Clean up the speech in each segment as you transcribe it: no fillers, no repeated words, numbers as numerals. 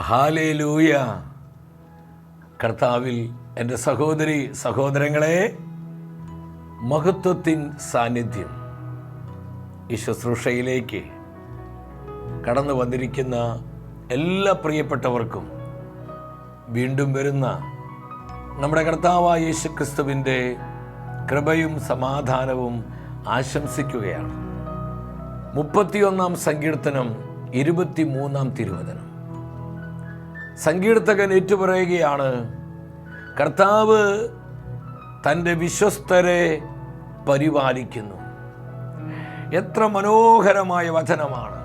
Hallelujah. കർത്താവിൽ എൻ്റെ സഹോദരി സഹോദരങ്ങളെ, മഹത്വത്തിൻ സാന്നിധ്യം ഈ ശുശ്രൂഷയിലേക്ക് കടന്നു വന്നിരിക്കുന്ന എല്ലാ പ്രിയപ്പെട്ടവർക്കും വീണ്ടും വരുന്ന നമ്മുടെ കർത്താവായ യേശുക്രിസ്തുവിൻ്റെ കൃപയും സമാധാനവും ആശംസിക്കുകയാണ്. 31-ാം സങ്കീർത്തനം 23-ാം തിരുവചനം. സങ്കീർത്തകൻ ഏറ്റുപറയുകയാണ്, കർത്താവ് തൻ്റെ വിശ്വസ്തരെ പരിപാലിക്കുന്നു. എത്ര മനോഹരമായ വചനമാണ്!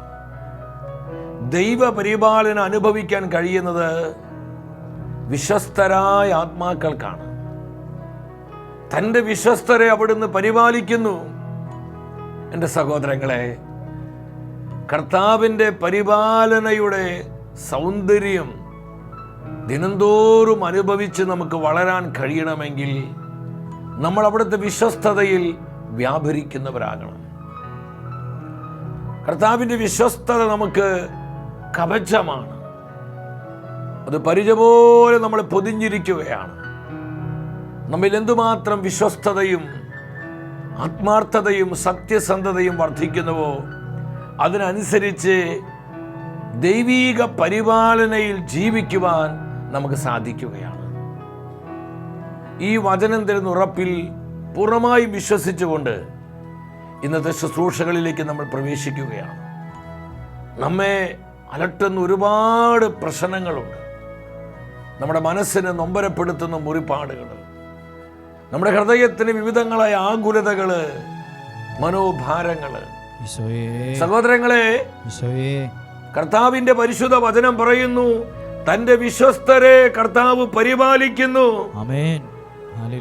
ദൈവപരിപാലനം അനുഭവിക്കാൻ കഴിയുന്നത് വിശ്വസ്തരായ ആത്മാക്കൾക്കാണ്. തൻ്റെ വിശ്വസ്തരെ അവിടുന്ന് പരിപാലിക്കുന്നു. എൻ്റെ സഹോദരങ്ങളെ, കർത്താവിൻ്റെ പരിപാലനയുടെ സൗന്ദര്യം ദിനംതോറും അനുഭവിച്ച് നമുക്ക് വളരാൻ കഴിയണമെങ്കിൽ നമ്മൾ അവിടുത്തെ വിശ്വസ്തതയിൽ വ്യാപരിക്കുന്നവരാകണം. കർത്താവിൻ്റെ വിശ്വസ്തത നമുക്ക് കവചമാണ്. അത് പരിച പോലെ നമ്മളെ പൊതിഞ്ഞിരിക്കുകയാണ്. നമ്മിൽ എന്തുമാത്രം വിശ്വസ്തതയും ആത്മാർത്ഥതയും സത്യസന്ധതയും വർദ്ധിക്കുന്നുവോ അതിനനുസരിച്ച് ദൈവീക പരിപാലനയിൽ ജീവിക്കുവാൻ നമുക്ക് സാധിക്കുകയാണ്. ഈ വചനം തരുന്ന ഉറപ്പിൽ പൂർണ്ണമായി വിശ്വസിച്ചുകൊണ്ട് ഇന്നത്തെ ശുശ്രൂഷകളിലേക്ക് നമ്മൾ പ്രവേശിക്കുകയാണ്. നമ്മെ അലട്ടുന്ന ഒരുപാട് പ്രശ്നങ്ങളുണ്ട്. നമ്മുടെ മനസ്സിനെ നൊമ്പരപ്പെടുത്തുന്ന മുറിപ്പാടുകൾ, നമ്മുടെ ഹൃദയത്തിന് വിവിധങ്ങളായ ആകുലതകൾ, മനോഭാരങ്ങൾ. സഹോദരങ്ങളെ, കർത്താവിന്റെ പരിശുദ്ധ വചനം പറയുന്നു, തന്റെ വിശ്വസ്തരെ കർത്താവ് പരിപാലിക്കുന്നു.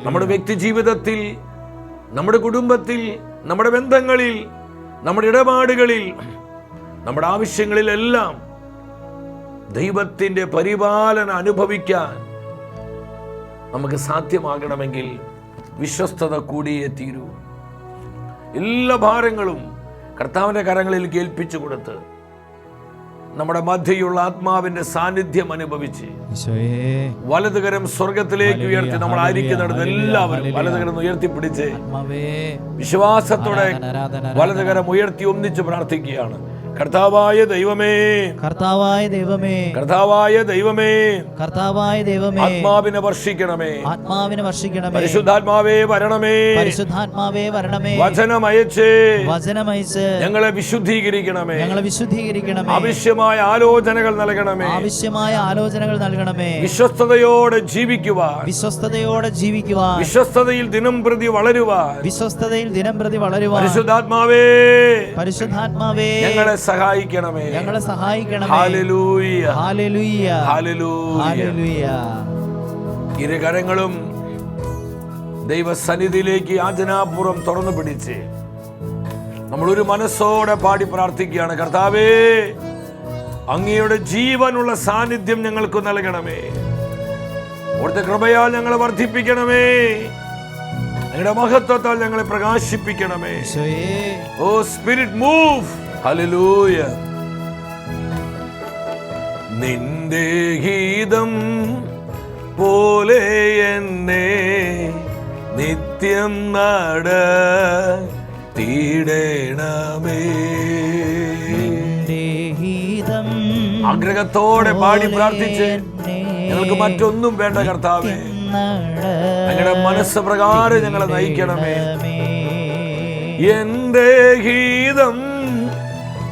നമ്മുടെ വ്യക്തി ജീവിതത്തിൽ, നമ്മുടെ കുടുംബത്തിൽ, നമ്മുടെ ബന്ധങ്ങളിൽ, നമ്മുടെ ഇടപാടുകളിൽ, നമ്മുടെ ആവശ്യങ്ങളിലെല്ലാം ദൈവത്തിന്റെ പരിപാലന അനുഭവിക്കാൻ നമുക്ക് സാധ്യമാകണമെങ്കിൽ വിശ്വസ്തത കൂടിയേ തീരൂ. എല്ലാ ഭാരങ്ങളും കർത്താവിന്റെ കരങ്ങളിൽ കേൾപ്പിച്ചു കൊടുത്ത് നമ്മുടെ മധ്യയുള്ള ആത്മാവിന്റെ സാന്നിധ്യം അനുഭവിച്ച് വലതുകരം സ്വർഗത്തിലേക്ക് ഉയർത്തി നമ്മൾ ആയിരിക്കുന്നിടത്ത് എല്ലാവരും വലതുകരം ഉയർത്തിപ്പിടിച്ച് വിശ്വാസത്തോടെ വലതുകരം ഉയർത്തി ഒന്നിച്ച് പ്രാർത്ഥിക്കുകയാണ്. കർത്താവായ ദൈവമേ, കർത്താവായ ദൈവമേ, കർത്താവായ ദൈവമേ, കർത്താവായ ദൈവമേ, ആത്മാവിനെ വർഷിക്കണമേ, ആത്മാവിനെ വർഷിക്കണമേ, പരിശുദ്ധാത്മാവേ വരണമേ, പരിശുദ്ധാത്മാവേ വരണമേ, വചനമയച്ച് ഞങ്ങളെ വിശുദ്ധീകരിക്കണമേ, ഞങ്ങളെ വിശുദ്ധീകരിക്കണമേ, ആവശ്യമായ ആലോചനകൾ നൽകണമേ, ആവശ്യമായ ആലോചനകൾ നൽകണമേ, വിശ്വസ്തയോടെ ജീവിക്കുവാൻ, വിശ്വസ്തയോടെ ജീവിക്കുവാൻ, വിശ്വസ്തതയിൽ ദിനംപ്രതി വളരുവാൻ, വിശ്വസ്തതയിൽ ദിനംപ്രതി വളരുവാൻ, പരിശുദ്ധാത്മാവേ, പരിശുദ്ധാത്മാവേ ഞങ്ങളെ സഹായിക്കണമേ, ഞങ്ങളെ സഹായിക്കണമേ. ഹല്ലേലൂയ, ഹല്ലേലൂയ, ഹല്ലേലൂയ. ഹല്ലേലൂയ. ഇരുകരങ്ങളും ദൈവസന്നിധിയിലേക്ക് യാചനാപൂർവം തുറന്നു പിടിച്ച് നമ്മൾ ഒരു മനസ്സോടെ പാടി പ്രാർത്ഥിക്കുകയാണ്. കർത്താവേ, അങ്ങയുടെ ജീവനുള്ള സാന്നിധ്യം ഞങ്ങൾക്ക് നൽകണമേ, അവിടുത്തെ കൃപയാൽ ഞങ്ങളെ വർദ്ധിപ്പിക്കണമേ, അങ്ങയുടെ മഹത്വത്താൽ ഞങ്ങളെ പ്രകാശിപ്പിക്കണമേ. ഓ സ്പിരിറ്റ് മൂവ്. ഹല്ലേലൂയ. നിന്റെ ഗീതം പോലെ എന്നെ നിത്യം നടത്തിയിടണമേ. ആഗ്രഹത്തോടെ പാടി പ്രാർത്ഥിച്ച് ഞങ്ങൾക്ക് മറ്റൊന്നും വേണ്ട കർത്താവേ, ഞങ്ങളുടെ മനസ്സ് പ്രകാരം ഞങ്ങളെ നയിക്കണമേ. എന്റെ ഗീതം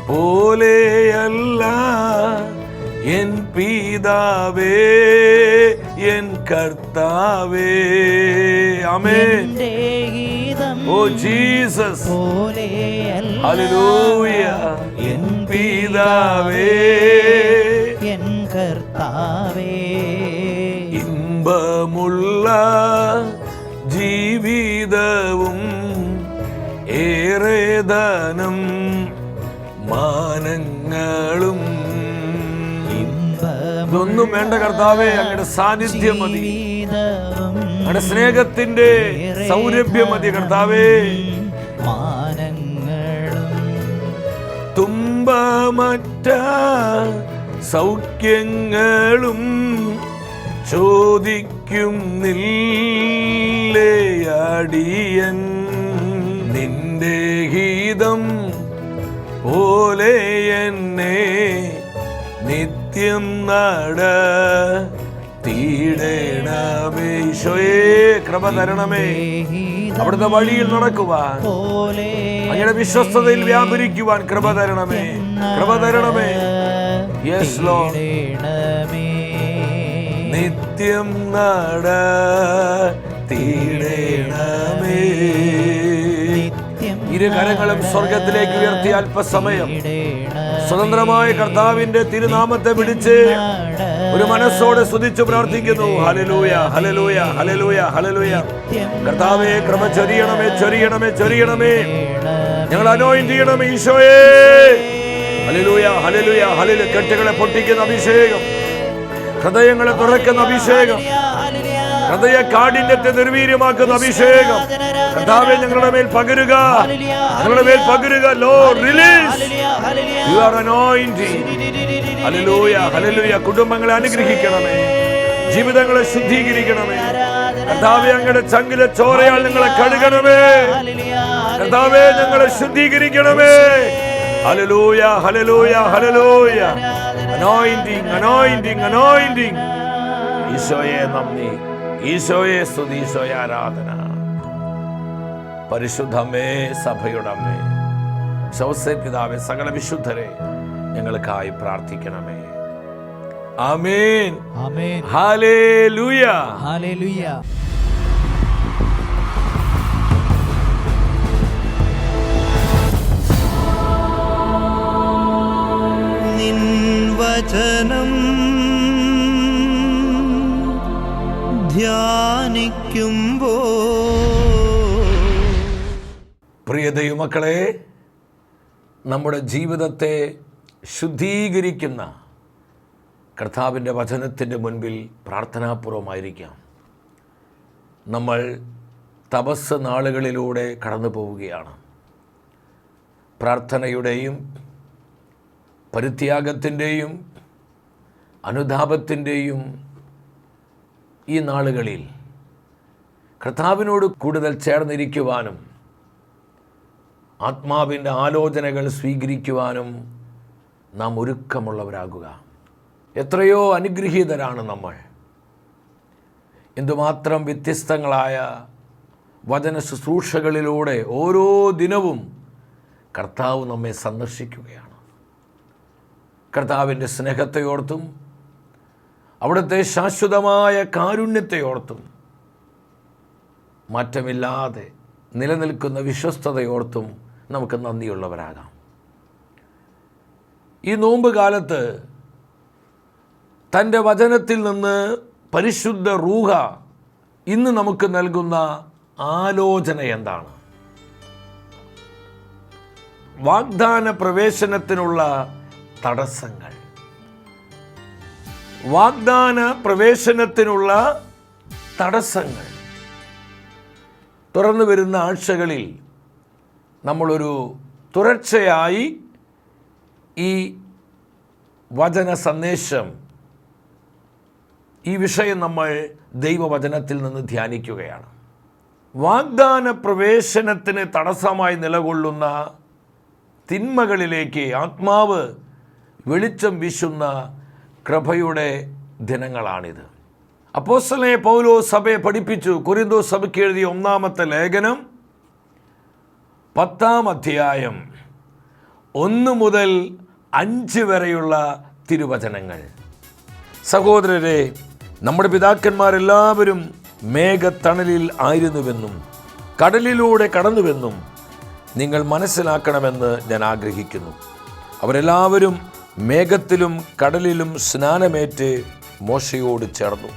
പോലെയല്ല എൻ പിതാവേ, എൻ കർത്താവേ. ആമേൻ. Oh Jesus. ഹല്ലേലൂയ. എൻ പിതാവേ, എൻ കർത്താവേ. ഇമ്പമുള്ള ജീവിതവും ഏറെ ധനം മാനങ്ങളും ഇതൊന്നും വേണ്ട കർത്താവേ, അങ്ങയുടെ സാന്നിധ്യം മതി, അങ്ങയുടെ സ്നേഹത്തിന്റെ സൗരഭ്യം മതി കർത്താവേ. മാനങ്ങളും തുമ്പമറ്റ സൗഖ്യങ്ങളും ചോദിക്കുന്നില്ലേ അടിയൻ. നിന്റെ ഹിതം പോലെ എന്നെ നിത്യം നടത്തിയിടണമേ. ഈശോയേ കൃപ തരണമേ. അവിടുത്തെ വഴിയിൽ നടക്കുവാൻ, അങ്ങയുടെ വിശ്വസ്തതയിൽ വ്യാപരിക്കുവാൻ കൃപ തരണമേ, കൃപ തരണമേ. Yes Lord. നിത്യം നടത്തിയിടണമേ. ഇരു കരങ്ങളും സ്വർഗത്തിലേക്ക് ഉയർത്തി അല്പസമയം സ്വതന്ത്രമായ കർത്താവിന്റെ തിരുനാമത്തെ വിളിച്ച് ഒരു മനസ്സോടെ സ്തുതിച്ചു പ്രാർത്ഥിക്കുന്നു. ഹല്ലേലൂയ, ഹല്ലേലൂയ, ഹല്ലേലൂയ, ഹല്ലേലൂയ. കർത്താവേ കൃപ ചൊരിയണമേ, ചൊരിയണമേ, ചൊരിയണമേ. ഞങ്ങൾ അനോയിന്റ് ചെയ്യണമേ ഈശോയേ. ഹല്ലേലൂയ, ഹല്ലേലൂയ, ഹല്ലേലൂയ. കെട്ടുകളെ പൊട്ടിക്കുന്ന അഭിഷേകം, ഹൃദയങ്ങളെ തുറക്കുന്ന അഭിഷേകം, ഹൃദയ കാഠിന്യത്തെ നിർവീര്യമാക്കുന്ന അഭിഷേകം കർത്താവേ ഞങ്ങളുടെ മേൽ പകരുക, ഞങ്ങളുടെ മേൽ പകരുക. Lord release your anointing. ഹല്ലേലൂയ, ഹല്ലേലൂയ. കുടുംബങ്ങളെ അനുഗ്രഹിക്കണമേ, ജീവിതങ്ങളെ ശുദ്ധീകരിക്കണമേ കർത്താവേ. അങ്ങയുടെ ചങ്കിലെ ചോരയാൽ ഞങ്ങളെ കഴുകണമേ കർത്താവേ, ഞങ്ങളെ ശുദ്ധീകരിക്കണമേ. ഹല്ലേലൂയ, ഹല്ലേലൂയ, ഹല്ലേലൂയ. Anointing, anointing, anointing. ഈശോയെ നന്ദി, ഈശോയെ സ്തുതി, ഈശോയെ ആരാധന. പരിശുദ്ധമേ, സഭയുടെ അമ്മേ, ഔസേപ്പ് പിതാവേ, സകല വിശുദ്ധരെ ഞങ്ങൾക്കായി പ്രാർത്ഥിക്കണമേ. ആമേൻ, ആമേൻ. ഹല്ലേലൂയ, ഹല്ലേലൂയ. നിൻ വചനം പ്രിയ ദൈവമക്കളെ, നമ്മുടെ ജീവിതത്തെ ശുദ്ധീകരിക്കുന്ന കർത്താവിൻ്റെ വചനത്തിൻ്റെ മുൻപിൽ പ്രാർത്ഥനാപൂർവമായിരിക്കാം. നമ്മൾ തപസ് നാളുകളിലൂടെ കടന്നു പോവുകയാണ്. പ്രാർത്ഥനയുടെയും പരിത്യാഗത്തിൻ്റെയും അനുതാപത്തിൻ്റെയും ഈ നാളുകളിൽ കർത്താവിനോട് കൂടുതൽ ചേർന്നിരിക്കുവാനും ആത്മാവിൻ്റെ ആലോചനകൾ സ്വീകരിക്കുവാനും നാം ഒരുക്കമുള്ളവരാകുക. എത്രയോ അനുഗ്രഹീതരാണ് നമ്മൾ. എന്തുമാത്രം വ്യത്യസ്തങ്ങളായ വചന ശുശ്രൂഷകളിലൂടെ ഓരോ ദിനവും കർത്താവ് നമ്മെ സന്ദർശിക്കുകയാണ്. കർത്താവിൻ്റെ സ്നേഹത്തെ ഓർത്തും അവിടുത്തെ ശാശ്വതമായ കാരുണ്യത്തെ ഓർത്തും മാറ്റമില്ലാതെ നിലനിൽക്കുന്ന വിശ്വസ്തതയോർത്തും നമുക്ക് നന്ദിയുള്ളവരാകാം. ഈ നോമ്പ് കാലത്ത് തൻ്റെ വചനത്തിൽ നിന്ന് പരിശുദ്ധ റൂഹ ഇന്ന് നമുക്ക് നൽകുന്ന ആലോചന എന്താണ്? വാഗ്ദാന പ്രവേശനത്തിനുള്ള തടസ്സങ്ങൾ. വാഗ്ദാന പ്രവേശനത്തിനുള്ള തടസ്സങ്ങൾ. തുറന്നു വരുന്ന ആഴ്ചകളിൽ നമ്മളൊരു തുടർച്ചയായി ഈ വചന സന്ദേശം, ഈ വിഷയം നമ്മൾ ദൈവവചനത്തിൽ നിന്ന് ധ്യാനിക്കുകയാണ്. വാഗ്ദാന പ്രവേശനത്തിന് തടസ്സമായി നിലകൊള്ളുന്ന തിന്മകളിലേക്ക് ആത്മാവ് വെളിച്ചം വീശുന്ന കൃപയുടെ ദിനങ്ങളാണിത്. അപ്പോസ്തലനായ പൗലോസ് സഭയെ പഠിപ്പിച്ചു. കൊരിന്തോസ് സഭയ്ക്ക് എഴുതിയ 1-ാമത്തെ ലേഖനം 10-ാം അധ്യായം 1 മുതൽ 5 വരെയുള്ള തിരുവചനങ്ങൾ. സഹോദരരെ, നമ്മുടെ പിതാക്കന്മാരെല്ലാവരും മേഘത്തണലിൽ ആയിരുന്നുവെന്നും കടലിലൂടെ കടന്നുവെന്നും നിങ്ങൾ മനസ്സിലാക്കണമെന്ന് ഞാൻ ആഗ്രഹിക്കുന്നു. അവരെല്ലാവരും മേഘത്തിലും കടലിലും സ്നാനമേറ്റ് മോശയോട് ചേർന്നു.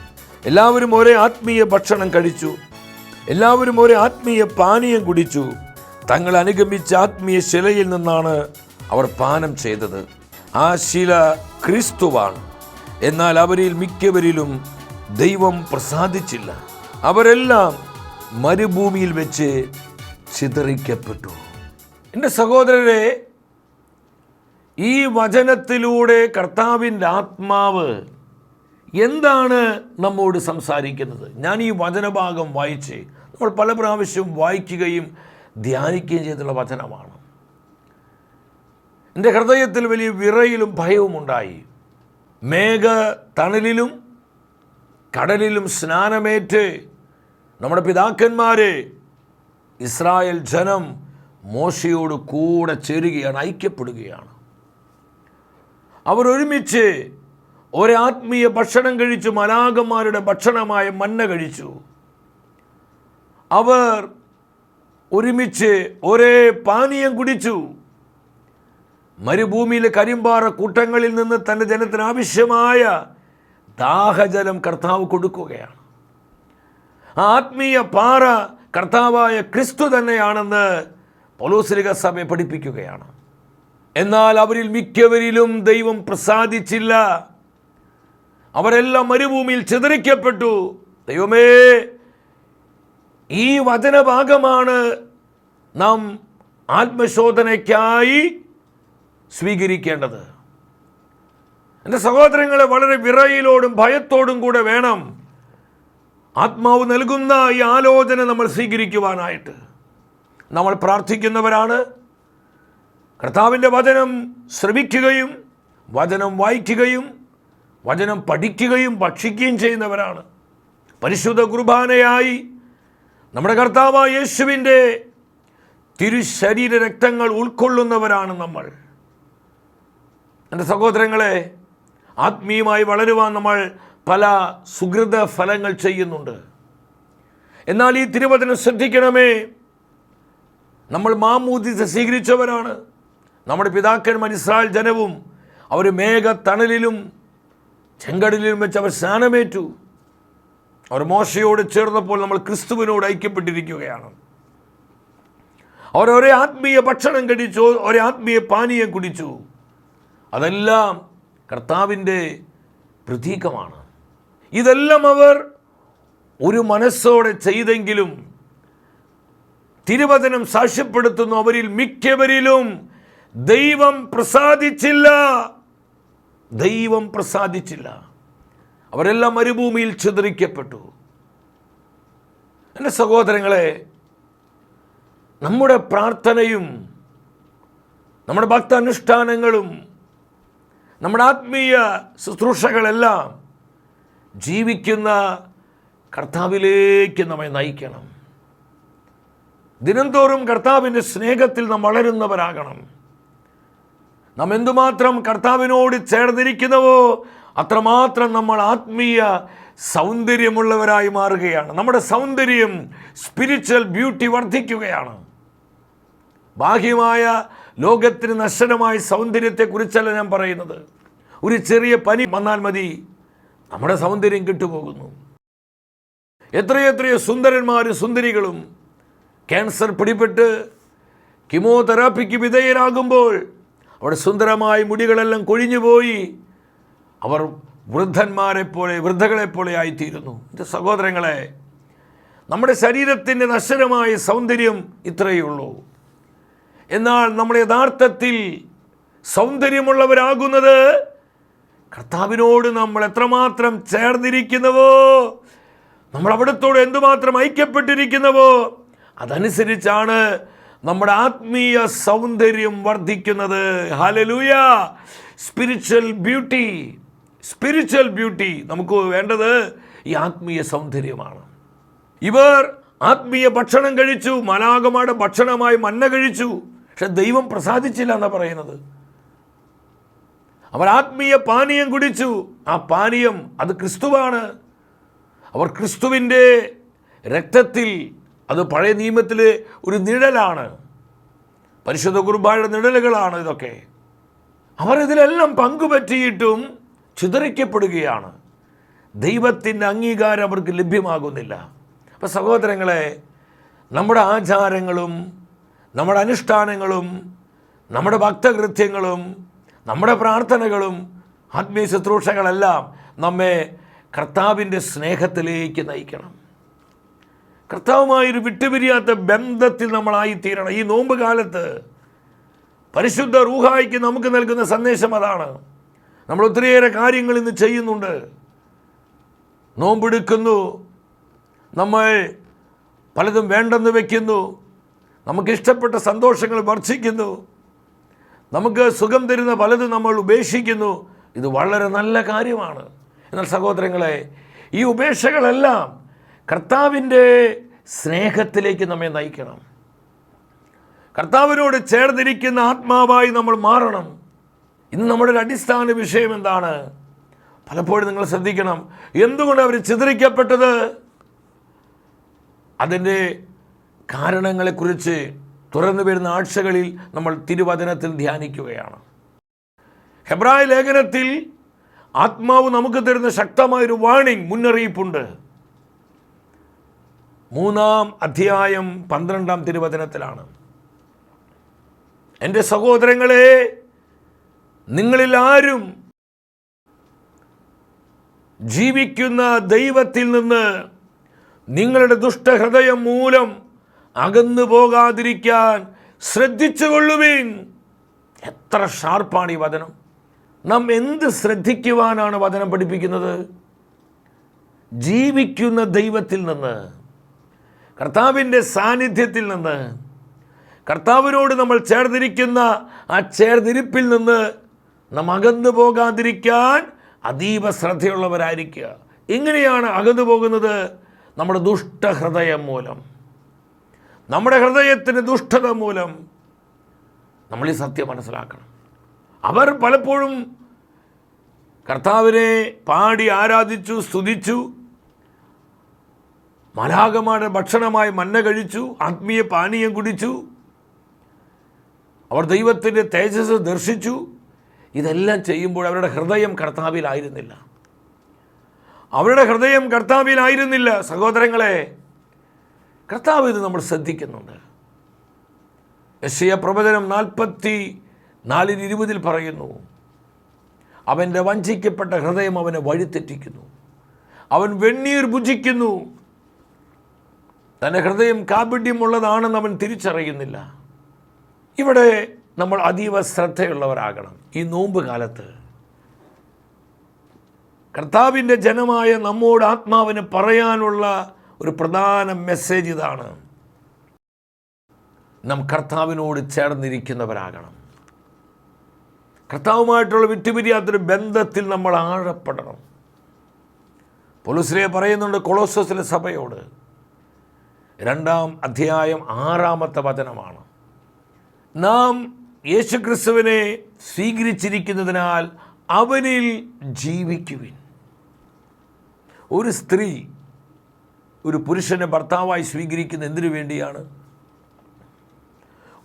എല്ലാവരും ഒരേ ആത്മീയ ഭക്ഷണം കഴിച്ചു. എല്ലാവരും ഒരേ ആത്മീയ പാനീയം കുടിച്ചു. തങ്ങൾ അനുഗമിച്ച ആത്മീയ ശിലയിൽ നിന്നാണ് അവർ പാനം ചെയ്തത്. ആ ശില ക്രിസ്തുവാണ്. എന്നാൽ അവരിൽ മിക്കവരിലും ദൈവം പ്രസാദിച്ചില്ല. അവരെല്ലാം മരുഭൂമിയിൽ വെച്ച് ചിതറിക്കപ്പെട്ടു. എൻ്റെ സഹോദരരെ, ഈ വചനത്തിലൂടെ കർത്താവിൻ്റെ ആത്മാവ് എന്താണ് നമ്മോട് സംസാരിക്കുന്നത്? ഞാൻ ഈ വചനഭാഗം വായിച്ച് നമ്മൾ പല പ്രാവശ്യവും വായിക്കുകയും ധ്യാനിക്കുകയും ചെയ്തിട്ടുള്ള വചനമാണ്. എൻ്റെ ഹൃദയത്തിൽ വലിയ വിറയിലും ഭയവും ഉണ്ടായി. മേഘ തണലിലും കടലിലും സ്നാനമേറ്റ് നമ്മുടെ പിതാക്കന്മാരെ ഇസ്രായേൽ ജനം മോശയോട് കൂടെ ചേരുകയാണ്, ഐക്യപ്പെടുകയാണ്. അവർ ഒരുമിച്ച് ഒരാത്മീയ ഭക്ഷണം കഴിച്ചു, മലാഖമാരുടെ ഭക്ഷണമായ മന്ന കഴിച്ചു. അവർ ഒരുമിച്ച് ഒരേ പാനീയം കുടിച്ചു. മരുഭൂമിയിലെ കരിമ്പാറ കൂട്ടങ്ങളിൽ നിന്ന് തൻ്റെ ജനത്തിന് ആവശ്യമായ ദാഹജലം കർത്താവ് കൊടുക്കുകയാണ്. ആത്മീയ പാറ കർത്താവായ ക്രിസ്തു തന്നെയാണെന്ന് പൗലോസ്ലീഹ സഭയെ പഠിപ്പിക്കുകയാണ്. എന്നാൽ അവരിൽ മിക്കവരിലും ദൈവം പ്രസാദിച്ചില്ല. അവരെല്ലാം മരുഭൂമിയിൽ ചിതറിക്കപ്പെട്ടു. ദൈവമേ, ഈ വചനഭാഗമാണ് നാം ആത്മശോധനയ്ക്കായി സ്വീകരിക്കേണ്ടത്. എൻ്റെ സഹോദരങ്ങളെ, വളരെ വിറയിലോടും ഭയത്തോടും കൂടെ വേണം ആത്മാവ് നൽകുന്ന ഈ ആലോചന നമ്മൾ സ്വീകരിക്കുവാനായിട്ട്. നമ്മൾ പ്രാർത്ഥിക്കുന്നവരാണ്. കർത്താവിൻ്റെ വചനം ശ്രവിക്കുകയും വചനം വായിക്കുകയും വചനം പഠിക്കുകയും ഭക്ഷിക്കുകയും ചെയ്യുന്നവരാണ്. പരിശുദ്ധ കുർബാനയായി നമ്മുടെ കർത്താവായ യേശുവിൻ്റെ തിരുശരീര രക്തങ്ങൾ ഉൾക്കൊള്ളുന്നവരാണ് നമ്മൾ. എൻ്റെ സഹോദരങ്ങളെ, ആത്മീയമായി വളരുവാൻ നമ്മൾ പല സുഹൃത ഫലങ്ങൾ ചെയ്യുന്നുണ്ട്. എന്നാൽ ഈ തിരുവചനം ശ്രദ്ധിക്കണമേ, നമ്മൾ മാമോദീസ സ്വീകരിച്ചവരാണ്. നമ്മുടെ പിതാക്കന്മാർ ഇസ്രായേൽ ജനവും അവർ മേഘത്തണലിലും ചെങ്കടലിലും വെച്ച് അവർ സ്നാനമേറ്റു. അവർ മോശയോട് ചേർന്നപ്പോൾ നമ്മൾ ക്രിസ്തുവിനോട് ഐക്യപ്പെട്ടിരിക്കുകയാണ്. അവർ ഒരേ ആത്മീയ ഭക്ഷണം കഴിച്ചു, ഒരേ ആത്മീയ പാനീയം കുടിച്ചു. അതെല്ലാം കർത്താവിൻ്റെ പ്രതീകമാണ്. ഇതെല്ലാം അവർ ഒരു മനസ്സോടെ ചെയ്തെങ്കിലും തിരുവചനം സാക്ഷ്യപ്പെടുത്തുന്നു, അവരിൽ മിക്കവരിലും ദൈവം പ്രസാദിച്ചില്ല. ദൈവം പ്രസാദിച്ചില്ല. അവരെല്ലാം മരുഭൂമിയിൽ ചിതറിക്കപ്പെട്ടു. എൻ്റെ സഹോദരങ്ങളെ, നമ്മുടെ പ്രാർത്ഥനയും നമ്മുടെ ഭക്താനുഷ്ഠാനങ്ങളും നമ്മുടെ ആത്മീയ ശുശ്രൂഷകളെല്ലാം ജീവിക്കുന്ന കർത്താവിലേക്ക് നമ്മെ നയിക്കണം. ദിനംതോറും കർത്താവിൻ്റെ സ്നേഹത്തിൽ നാം വളരുന്നവരാകണം. നാം എന്തുമാത്രം കർത്താവിനോട് ചേർന്നിരിക്കുന്നുവോ അത്രമാത്രം നമ്മൾ ആത്മീയ സൗന്ദര്യമുള്ളവരായി മാറുകയാണ്. നമ്മുടെ സൗന്ദര്യം, സ്പിരിച്വൽ ബ്യൂട്ടി വർദ്ധിക്കുകയാണ്. ബാഹ്യമായ ലോകത്തിന് നശ്വരമായ സൗന്ദര്യത്തെക്കുറിച്ചല്ല ഞാൻ പറയുന്നത്. ഒരു ചെറിയ പനി വന്നാൽ മതി, നമ്മുടെ സൗന്ദര്യം കിട്ടുപോകുന്നു. എത്രയെത്രയോ സുന്ദരന്മാരും സുന്ദരികളും ക്യാൻസർ പിടിപെട്ട് കീമോതെറാപ്പിക്ക് വിധേയരാകുമ്പോൾ അവിടെ സുന്ദരമായ മുടികളെല്ലാം കൊഴിഞ്ഞുപോയി അവർ വൃദ്ധകളെപ്പോലെ ആയിത്തീരുന്നു. എൻ്റെ സഹോദരങ്ങളെ, നമ്മുടെ ശരീരത്തിൻ്റെ നശ്വരമായ സൗന്ദര്യം ഇത്രയേ ഉള്ളൂ. എന്നാൽ നമ്മൾ യഥാർത്ഥത്തിൽ സൗന്ദര്യമുള്ളവരാകുന്നത് കർത്താവിനോട് നമ്മൾ എത്രമാത്രം ചേർന്നിരിക്കുന്നുവോ, നമ്മൾ അവിടത്തോട് എന്തുമാത്രം ഐക്യപ്പെട്ടിരിക്കുന്നുവോ അതനുസരിച്ചാണ് നമ്മുടെ ആത്മീയ സൗന്ദര്യം വർദ്ധിക്കുന്നത്. ഹല്ലേലൂയ! സ്പിരിച്വൽ ബ്യൂട്ടി നമുക്ക് വേണ്ടത് ഈ ആത്മീയ സൗന്ദര്യമാണ്. ഇവർ ആത്മീയ ഭക്ഷണം കഴിച്ചു, മലാഖമാരുടെ ഭക്ഷണമായി മന്ന കഴിച്ചു. പക്ഷെ ദൈവം പ്രസാദിച്ചില്ല എന്നാണ് പറയുന്നത്. അവർ ആത്മീയ പാനീയം കുടിച്ചു. ആ പാനീയം അത് ക്രിസ്തുവാണ്. അവർ ക്രിസ്തുവിൻ്റെ രക്തത്തിൽ, അത് പഴയ നിയമത്തിലെ ഒരു നിഴലാണ്, പരിശുദ്ധ കുർബാനയുടെ നിഴലുകളാണ് ഇതൊക്കെ. അവർ ഇതിലെല്ലാം പങ്കുപറ്റിയിട്ടും ചിതറിക്കപ്പെടുകയാണ്. ദൈവത്തിൻ്റെ അംഗീകാരം അവർക്ക് ലഭ്യമാകുന്നില്ല. അപ്പോൾ സഹോദരങ്ങളെ, നമ്മുടെ ആചാരങ്ങളും നമ്മുടെ അനുഷ്ഠാനങ്ങളും നമ്മുടെ ഭക്തകൃത്യങ്ങളും നമ്മുടെ പ്രാർത്ഥനകളും ആത്മീയ ശുശ്രൂഷകളെല്ലാം നമ്മെ കർത്താവിൻ്റെ സ്നേഹത്തിലേക്ക് നയിക്കണം. കർത്താവുമായൊരു വിട്ടുപിരിയാത്ത ബന്ധത്തിൽ നമ്മളായിത്തീരണം. ഈ നോമ്പ് കാലത്ത് പരിശുദ്ധ റൂഹായിക്ക് നമുക്ക് നൽകുന്ന സന്ദേശം അതാണ്. നമ്മൾ ഒത്തിരിയേറെ കാര്യങ്ങൾ ഇന്ന് ചെയ്യുന്നുണ്ട്. നോമ്പെടുക്കുന്നു, നമ്മൾ പലതും വേണ്ടെന്ന് വയ്ക്കുന്നു, നമുക്കിഷ്ടപ്പെട്ട സന്തോഷങ്ങൾ വർദ്ധിക്കുന്നു, നമുക്ക് സുഖം തരുന്ന പലതും നമ്മൾ ഉപേക്ഷിക്കുന്നു. ഇത് വളരെ നല്ല കാര്യമാണ്. എന്നാൽ സഹോദരങ്ങളെ, ഈ ഉപേക്ഷകളെല്ലാം കർത്താവിൻ്റെ സ്നേഹത്തിലേക്ക് നമ്മെ നയിക്കണം. കർത്താവിനോട് ചേർന്നിരിക്കുന്ന ആത്മാവായി നമ്മൾ മാറണം. ഇന്ന് നമ്മുടെ ഒരു അടിസ്ഥാന വിഷയം എന്താണ്? പലപ്പോഴും നിങ്ങൾ ശ്രദ്ധിക്കണം, എന്തുകൊണ്ട് അവർ ചിതറിക്കപ്പെട്ടത്? അതിൻ്റെ കാരണങ്ങളെക്കുറിച്ച് തുറന്നു വരുന്ന ആഴ്ചകളിൽ നമ്മൾ തിരുവചനത്തിൽ ധ്യാനിക്കുകയാണ്. ഹെബ്രായ ലേഖനത്തിൽ ആത്മാവ് നമുക്ക് തരുന്ന ശക്തമായൊരു വാണിംഗ്, മുന്നറിയിപ്പുണ്ട്. 3-ാം അധ്യായം 12-ാം തിരുവചനത്തിലാണ്. എൻ്റെ സഹോദരങ്ങളെ, നിങ്ങളിൽ ആരും ജീവിക്കുന്ന ദൈവത്തിൽ നിന്ന് നിങ്ങളുടെ ദുഷ്ടഹൃദയം മൂലം അകന്നു പോകാതിരിക്കാൻ ശ്രദ്ധിച്ചുകൊള്ളുവിൻ. എത്ര ഷാർപ്പാണ് ഈ വചനം! നാം എന്ത് ശ്രദ്ധിക്കുവാനാണ് വചനം പഠിപ്പിക്കുന്നത്? ജീവിക്കുന്ന ദൈവത്തിൽ നിന്ന്, കർത്താവിൻ്റെ സാന്നിധ്യത്തിൽ നിന്ന്, കർത്താവിനോട് നമ്മൾ ചേർന്നിരിക്കുന്ന ആ ചേർന്നിരിപ്പിൽ നിന്ന് നാം അകന്നു പോകാതിരിക്കാൻ അതീവ ശ്രദ്ധയുള്ളവരായിരിക്കുക. എങ്ങനെയാണ് അകന്നു പോകുന്നത്? നമ്മുടെ ദുഷ്ടഹൃദയം മൂലം, നമ്മുടെ ഹൃദയത്തിന് ദുഷ്ടത മൂലം. നമ്മൾ ഈ സത്യം മനസ്സിലാക്കണം. അവർ പലപ്പോഴും കർത്താവിനെ പാടി ആരാധിച്ചു, സ്തുതിച്ചു, മാലാഖമാരുടെ ഭക്ഷണമായി മന്ന കഴിച്ചു, ആത്മീയ പാനീയം കുടിച്ചു, അവർ ദൈവത്തിൻ്റെ തേജസ് ദർശിച്ചു. ഇതെല്ലാം ചെയ്യുമ്പോൾ അവരുടെ ഹൃദയം കർത്താവിലായിരുന്നില്ല. അവരുടെ ഹൃദയം കർത്താവിലായിരുന്നില്ല. സഹോദരങ്ങളെ, കർത്താവ് ഇത് നമ്മൾ ശ്രദ്ധിക്കുന്നുണ്ട്. യെശയ്യാ പ്രവചനം 44:20 പറയുന്നു, അവൻ്റെ വഞ്ചിക്കപ്പെട്ട ഹൃദയം അവനെ വഴിതെറ്റിക്കുന്നു, അവൻ വെണ്ണീർ ഭുജിക്കുന്നു, തൻ്റെ ഹൃദയം കാപഢ്യമുള്ളതാണെന്ന് അവൻ തിരിച്ചറിയുന്നില്ല. ഇവിടെ നമ്മൾ അതീവ ശ്രദ്ധയുള്ളവരാകണം. ഈ നോമ്പ് കാലത്ത് കർത്താവിൻ്റെ ജനമായ നമ്മോട് ആത്മാവിന് പറയാനുള്ള ഒരു പ്രധാന മെസ്സേജ് ഇതാണ്: നാം കർത്താവിനോട് ചേർന്നിരിക്കുന്നവരാകണം. കർത്താവുമായിട്ടുള്ള വിട്ടുപിരിയാത്തൊരു ബന്ധത്തിൽ നമ്മൾ ആഴപ്പെടണം. പൗലോസ് പറയുന്നുണ്ട് കൊളോസ്സസിലെ സഭയോട്, 2-ാം അധ്യായം 6-ാമത്തെ വചനമാണ്, നാം യേശുക്രിസ്തുവിനെ സ്വീകരിച്ചിരിക്കുന്നതിനാൽ അവനിൽ ജീവിക്കുവിൻ. ഒരു സ്ത്രീ ഒരു പുരുഷനെ ഭർത്താവായി സ്വീകരിക്കുന്ന എന്തിനു വേണ്ടിയാണ്?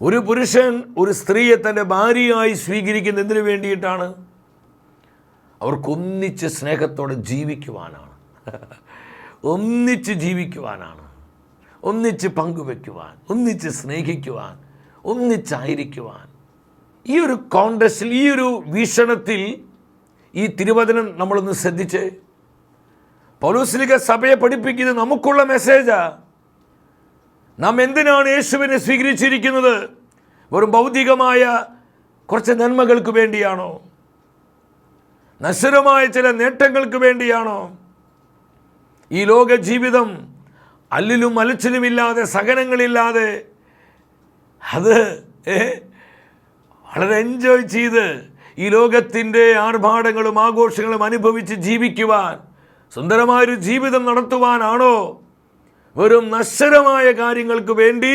ഒരു പുരുഷൻ ഒരു സ്ത്രീയെ തൻ്റെ ഭാര്യയായി സ്വീകരിക്കുന്ന എന്തിനു വേണ്ടിയിട്ടാണ്? അവർക്കൊന്നിച്ച് സ്നേഹത്തോടെ ജീവിക്കുവാനാണ്, ഒന്നിച്ച് ജീവിക്കുവാനാണ്, ഒന്നിച്ച് പങ്കുവെക്കുവാൻ, ഒന്നിച്ച് സ്നേഹിക്കുവാൻ, ഒന്നിച്ചായിരിക്കുവാൻ. ഈ ഒരു കോൺടെക്സ്റ്റിൽ, ഈ ഒരു വീക്ഷണത്തിൽ ഈ തിരുവചനം നമ്മളൊന്ന് ശ്രദ്ധിച്ച്, പൗലോസ്ലിക സഭയെ പഠിപ്പിക്കുന്നത് നമുക്കുള്ള മെസ്സേജാ. നാം എന്തിനാണ് യേശുവിനെ സ്വീകരിച്ചിരിക്കുന്നത്? വെറും ഭൗതികമായ കുറച്ച് നന്മകൾക്ക് വേണ്ടിയാണോ? നശ്വരമായ ചില നേട്ടങ്ങൾക്ക് വേണ്ടിയാണോ? ഈ ലോക ജീവിതം അല്ലിലും അലച്ചിലുമില്ലാതെ, സഹനങ്ങളില്ലാതെ, അത് വളരെ എൻജോയ് ചെയ്ത് ഈ ലോകത്തിൻ്റെ ആർഭാടങ്ങളും ആഘോഷങ്ങളും അനുഭവിച്ച് ജീവിക്കുവാൻ, സുന്ദരമായൊരു ജീവിതം നടത്തുവാനാണോ? വെറും നശ്വരമായ കാര്യങ്ങൾക്ക് വേണ്ടി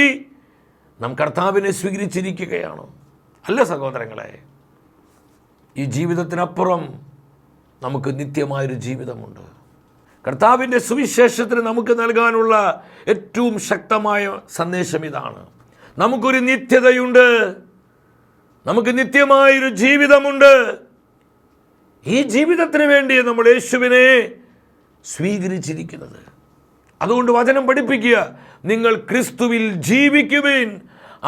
നാം കർത്താവിനെ സ്വീകരിച്ചിരിക്കുകയാണോ? അല്ല സഹോദരങ്ങളെ, ഈ ജീവിതത്തിനപ്പുറം നമുക്ക് നിത്യമായൊരു ജീവിതമുണ്ട്. കർത്താവിൻ്റെ സുവിശേഷത്തിന് നമുക്ക് നൽകാനുള്ള ഏറ്റവും ശക്തമായ സന്ദേശം ഇതാണ്: നമുക്കൊരു നിത്യതയുണ്ട്, നമുക്ക് നിത്യമായൊരു ജീവിതമുണ്ട്. ഈ ജീവിതത്തിന് വേണ്ടി നമ്മൾ യേശുവിനെ സ്വീകരിച്ചിരിക്കുന്നത്. അതുകൊണ്ട് വചനം പഠിപ്പിക്കുക, നിങ്ങൾ ക്രിസ്തുവിൽ ജീവിക്കുവിൻ,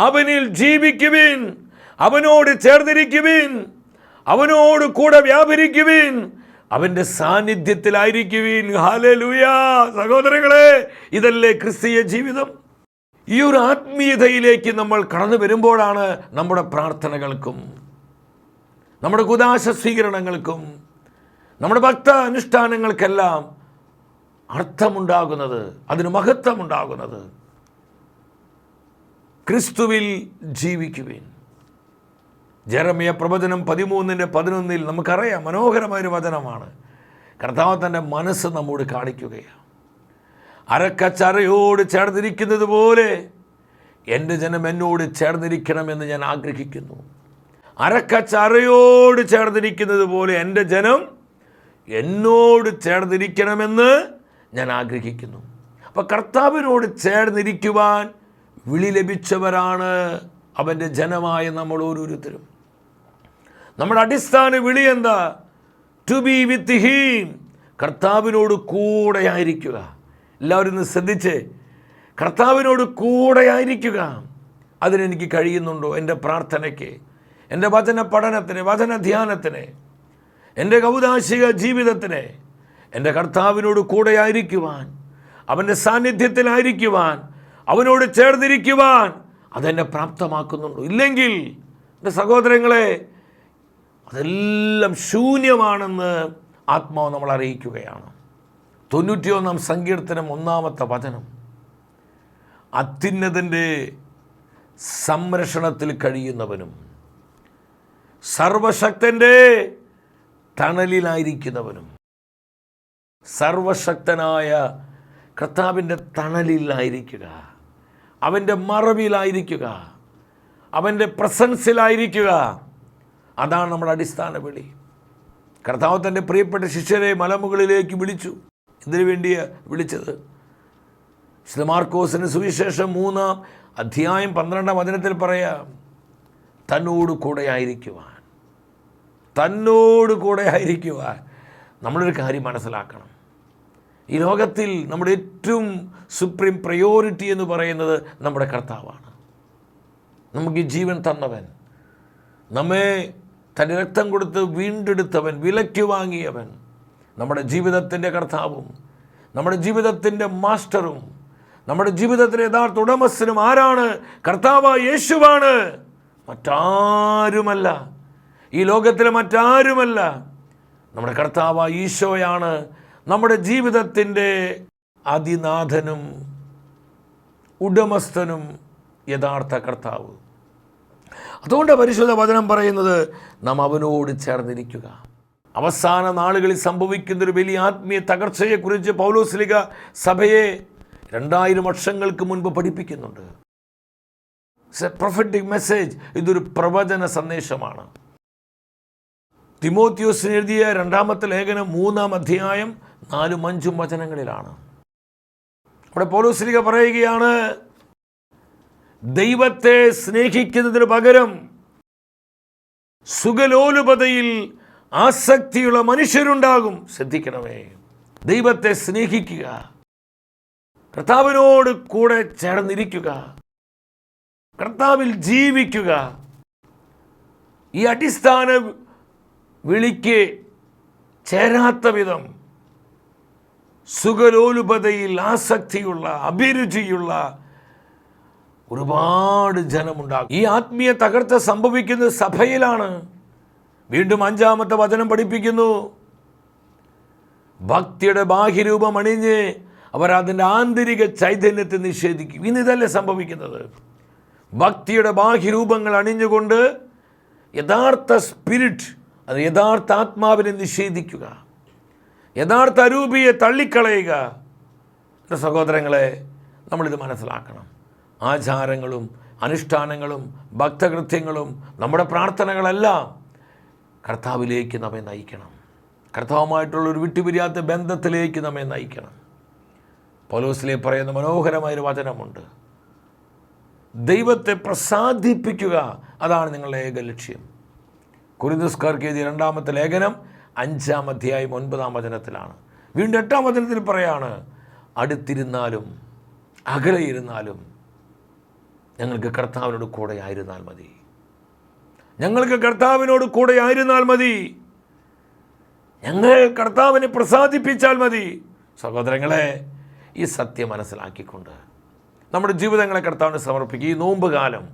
അവനിൽ ജീവിക്കുവിൻ, അവനോട് ചേർന്നിരിക്കുവിൻ, അവനോട് കൂടെ വ്യാപരിക്കുവിൻ, അവൻ്റെ സാന്നിധ്യത്തിലായിരിക്കുവിൻ. ഹല്ലേലൂയ! സഹോദരങ്ങളെ, ഇതല്ലേ ക്രിസ്തീയ ജീവിതം? ഈ ഒരു ആത്മീയതയിലേക്ക് നമ്മൾ കടന്നു വരുമ്പോഴാണ് നമ്മുടെ പ്രാർത്ഥനകൾക്കും നമ്മുടെ കുദാശ സ്വീകരണങ്ങൾക്കും നമ്മുടെ ഭക്ത അനുഷ്ഠാനങ്ങൾക്കെല്ലാം അർത്ഥമുണ്ടാകുന്നത്, അതിന് മഹത്വമുണ്ടാകുന്നത്. ക്രിസ്തുവിൽ ജീവിക്കുവിൻ. ജെറമ്യ പ്രവചനം 13:11 നമുക്കറിയാം, മനോഹരമായൊരു വചനമാണ്. കർത്താവ് തൻ്റെ മനസ്സ് നമ്മോട് കാണിക്കുകയാണ്. അരക്കച്ചറയോട് ചേർന്നിരിക്കുന്നത് പോലെ എൻ്റെ ജനം എന്നോട് ചേർന്നിരിക്കണമെന്ന് ഞാൻ ആഗ്രഹിക്കുന്നു. അരക്കച്ചറയോട് ചേർന്നിരിക്കുന്നത് പോലെ എൻ്റെ ജനം എന്നോട് ചേർന്നിരിക്കണമെന്ന് ഞാൻ ആഗ്രഹിക്കുന്നു. അപ്പോൾ കർത്താവിനോട് ചേർന്നിരിക്കുവാൻ വിളി ലഭിച്ചവരാണ് അവൻ്റെ ജനമായ നമ്മൾ ഓരോരുത്തരും. നമ്മുടെ അടിസ്ഥാന വിളി എന്താ? To be with him. കർത്താവിനോട് കൂടെയായിരിക്കുക. എല്ലാവരും ഒന്ന് ശ്രദ്ധിച്ച്, കർത്താവിനോട് കൂടെയായിരിക്കുക. അതിനെനിക്ക് കഴിയുന്നുണ്ടോ? എൻ്റെ പ്രാർത്ഥനയ്ക്ക്, എൻ്റെ വചന പഠനത്തിന്, വചന ധ്യാനത്തിന്, എൻ്റെ കൗദാശിക ജീവിതത്തിന് എൻ്റെ കർത്താവിനോട് കൂടെയായിരിക്കുവാൻ, അവൻ്റെ സാന്നിധ്യത്തിലായിരിക്കുവാൻ, അവനോട് ചേർന്നിരിക്കുവാൻ അതെന്നെ പ്രാപ്തമാക്കുന്നുണ്ടോ? ഇല്ലെങ്കിൽ എൻ്റെ സഹോദരങ്ങളെ, അതെല്ലാം ശൂന്യമാണെന്ന് ആത്മാവ് നമ്മൾ അറിയിക്കുകയാണ്. 91 സങ്കീർത്തനം 1 വചനം. അത്യുന്നതൻ്റെ സംരക്ഷണത്തിൽ കഴിയുന്നവനും സർവശക്തൻ്റെ തണലിലായിരിക്കുന്നവനും. സർവശക്തനായ കർത്താവിൻ്റെ തണലിലായിരിക്കുക, അവൻ്റെ മറവിലായിരിക്കുക, അവൻ്റെ പ്രസൻസിലായിരിക്കുക. അതാണ് നമ്മുടെ അടിസ്ഥാന വിളി. കർത്താവ് തൻ്റെ പ്രിയപ്പെട്ട ശിഷ്യരെ മലമുകളിലേക്ക് വിളിച്ചു. ഇതിനു വേണ്ടിയാണ് വിളിച്ചത്. വിശുദ്ധ മാർക്കോസിന് സുവിശേഷം 3:12 വചനത്തിൽ പറയാം, തന്നോട് കൂടെയായിരിക്കുവാൻ. തന്നോട് കൂടെയായിരിക്കുവാൻ. നമ്മളൊരു കാര്യം മനസ്സിലാക്കണം. ഈ ലോകത്തിൽ നമ്മുടെ ഏറ്റവും സുപ്രീം പ്രയോറിറ്റി എന്ന് പറയുന്നത് നമ്മുടെ കർത്താവാണ്. നമുക്ക് ഈ ജീവൻ തന്നവൻ, നമ്മെ തൻ്റെ രക്തം കൊടുത്ത് വീണ്ടെടുത്തവൻ, വിലയ്ക്ക് വാങ്ങിയവൻ, നമ്മുടെ ജീവിതത്തിൻ്റെ കർത്താവും നമ്മുടെ ജീവിതത്തിൻ്റെ മാസ്റ്ററും നമ്മുടെ ജീവിതത്തിൻ്റെ യഥാർത്ഥ ഉടമസ്ഥനും ആരാണ്? കർത്താവായ യേശുവാണ്. മറ്റാരുമല്ല, ഈ ലോകത്തിലെ മറ്റാരുമല്ല. നമ്മുടെ കർത്താവായ ഈശോയാണ് നമ്മുടെ ജീവിതത്തിൻ്റെ അതിനാഥനും ഉടമസ്ഥനും യഥാർത്ഥ കർത്താവ്. അതുകൊണ്ട് പരിശുദ്ധ വചനം പറയുന്നത് നാം അവനോട് ചേർന്നിരിക്കുക. അവസാന നാളുകളിൽ സംഭവിക്കുന്നൊരു വലിയ ആത്മീയ തകർച്ചയെക്കുറിച്ച് പൗലോസ്ലീഹ സഭയെ 2000 വർഷങ്ങൾക്ക് മുൻപ് പഠിപ്പിക്കുന്നുണ്ട്. It's A prophetic message. ഇതൊരു പ്രവചന സന്ദേശമാണ്. തിമോത്തിയോസിന് എഴുതിയ 2 ലേഖനം 3 4-5 വചനങ്ങളിലാണ്. അവിടെ പൗലോസ്ലീഹ പറയുകയാണ്, ദൈവത്തെ സ്നേഹിക്കുന്നതിന് പകരം സുഖലോലുപതയിൽ ആസക്തിയുള്ള മനുഷ്യരുണ്ടാകും. ശ്രദ്ധിക്കണമേ, ദൈവത്തെ സ്നേഹിക്കുക, കർത്താവിനോട് കൂടെ ചേർന്നിരിക്കുക, കർത്താവിൽ ജീവിക്കുക. ഈ അടിസ്ഥാന വിളിക്ക് ചേരാത്ത വിധം സുഖലോലുപതയിൽ ആസക്തിയുള്ള, അഭിരുചിയുള്ള ഒരുപാട് ജനമുണ്ടാകും. ഈ ആത്മീയ തകർച്ച സംഭവിക്കുന്നത് സഭയിലാണ്. വീണ്ടും 5 വചനം പഠിപ്പിക്കുന്നു, ഭക്തിയുടെ ബാഹ്യരൂപം അണിഞ്ഞ് അവർ അതിൻ്റെ ആന്തരിക ചൈതന്യത്തെ നിഷേധിക്കും. ഇന്നിതല്ലേ സംഭവിക്കുന്നത്? ഭക്തിയുടെ ബാഹ്യരൂപങ്ങൾ അണിഞ്ഞുകൊണ്ട് യഥാർത്ഥ സ്പിരിറ്റ്, അത് യഥാർത്ഥ ആത്മാവിനെ നിഷേധിക്കുക, യഥാർത്ഥ അരൂപിയെ തള്ളിക്കളയുക. എൻ്റെ സഹോദരങ്ങളെ, നമ്മളിത് മനസ്സിലാക്കണം. ആചാരങ്ങളും അനുഷ്ഠാനങ്ങളും ഭക്തകൃത്യങ്ങളും നമ്മുടെ പ്രാർത്ഥനകളെല്ലാം കർത്താവിലേക്ക് നമ്മെ നയിക്കണം. കർത്താവുമായിട്ടുള്ളൊരു വിട്ടുപിരിയാത്ത ബന്ധത്തിലേക്ക് നമ്മെ നയിക്കണം. പൗലോസ്ലീഹ പറയുന്ന മനോഹരമായൊരു വചനമുണ്ട്, ദൈവത്തെ പ്രസാദിപ്പിക്കുക, അതാണ് നിങ്ങളുടെ ഏക ലക്ഷ്യം. കൊരിന്ത്യസ്കാർക്ക് എഴുതിയ 2 ലേഖനം 5 വചനത്തിലാണ്. വീണ്ടും 8 വചനത്തിൽ പറയാണ്, അടുത്തിരുന്നാലും അകലെയിരുന്നാലും ഞങ്ങൾക്ക് കർത്താവിനോട് കൂടെ ആയിരുന്നാൽ മതി. ഞങ്ങൾക്ക് കർത്താവിനോട് കൂടെ ആയിരുന്നാൽ മതി. ഞങ്ങൾ കർത്താവിനെ പ്രസാദിപ്പിച്ചാൽ മതി. സഹോദരങ്ങളെ, ഈ സത്യം മനസ്സിലാക്കിക്കൊണ്ട് നമ്മുടെ ജീവിതങ്ങളെ കർത്താവിന് സമർപ്പിക്കുക. ഈ നോമ്പ് കാലം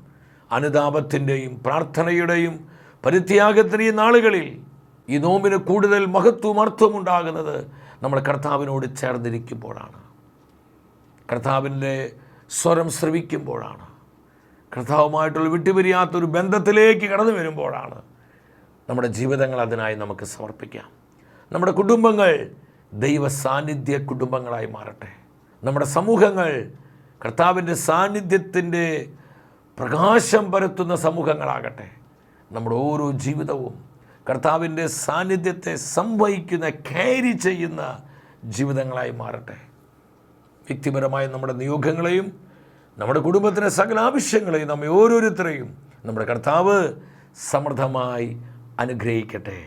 അനുതാപത്തിൻ്റെയും പ്രാർത്ഥനയുടെയും പരിത്യാഗത്തിൻ്റെയും നാളുകളിൽ ഈ നോമ്പിന് കൂടുതൽ മഹത്വവും അർത്ഥവും ഉണ്ടാകുന്നത് നമ്മൾ കർത്താവിനോട് ചേർന്നിരിക്കുമ്പോഴാണ്, കർത്താവിൻ്റെ സ്വരം ശ്രവിക്കുമ്പോഴാണ്, കർത്താവുമായിട്ടുള്ള വിട്ടുപിരിയാത്തൊരു ബന്ധത്തിലേക്ക് കടന്നു വരുമ്പോഴാണ്. നമ്മുടെ ജീവിതങ്ങൾ അതിനായി നമുക്ക് സമർപ്പിക്കാം. നമ്മുടെ കുടുംബങ്ങൾ ദൈവ സാന്നിധ്യ കുടുംബങ്ങളായി മാറട്ടെ. നമ്മുടെ സമൂഹങ്ങൾ കർത്താവിൻ്റെ സാന്നിധ്യത്തിൻ്റെ പ്രകാശം പരത്തുന്ന സമൂഹങ്ങളാകട്ടെ. നമ്മുടെ ഓരോ ജീവിതവും കർത്താവിൻ്റെ സാന്നിധ്യത്തെ സംവഹിക്കുന്ന, ക്യാരി ചെയ്യുന്ന ജീവിതങ്ങളായി മാറട്ടെ. വ്യക്തിപരമായ നമ്മുടെ നിയോഗങ്ങളെയും നമ്മുടെ കുടുംബത്തിൻ്റെ സകല ആവശ്യങ്ങളെയും നമ്മെ ഓരോരുത്തരെയും നമ്മുടെ കർത്താവ് സമൃദ്ധമായി അനുഗ്രഹിക്കട്ടെ.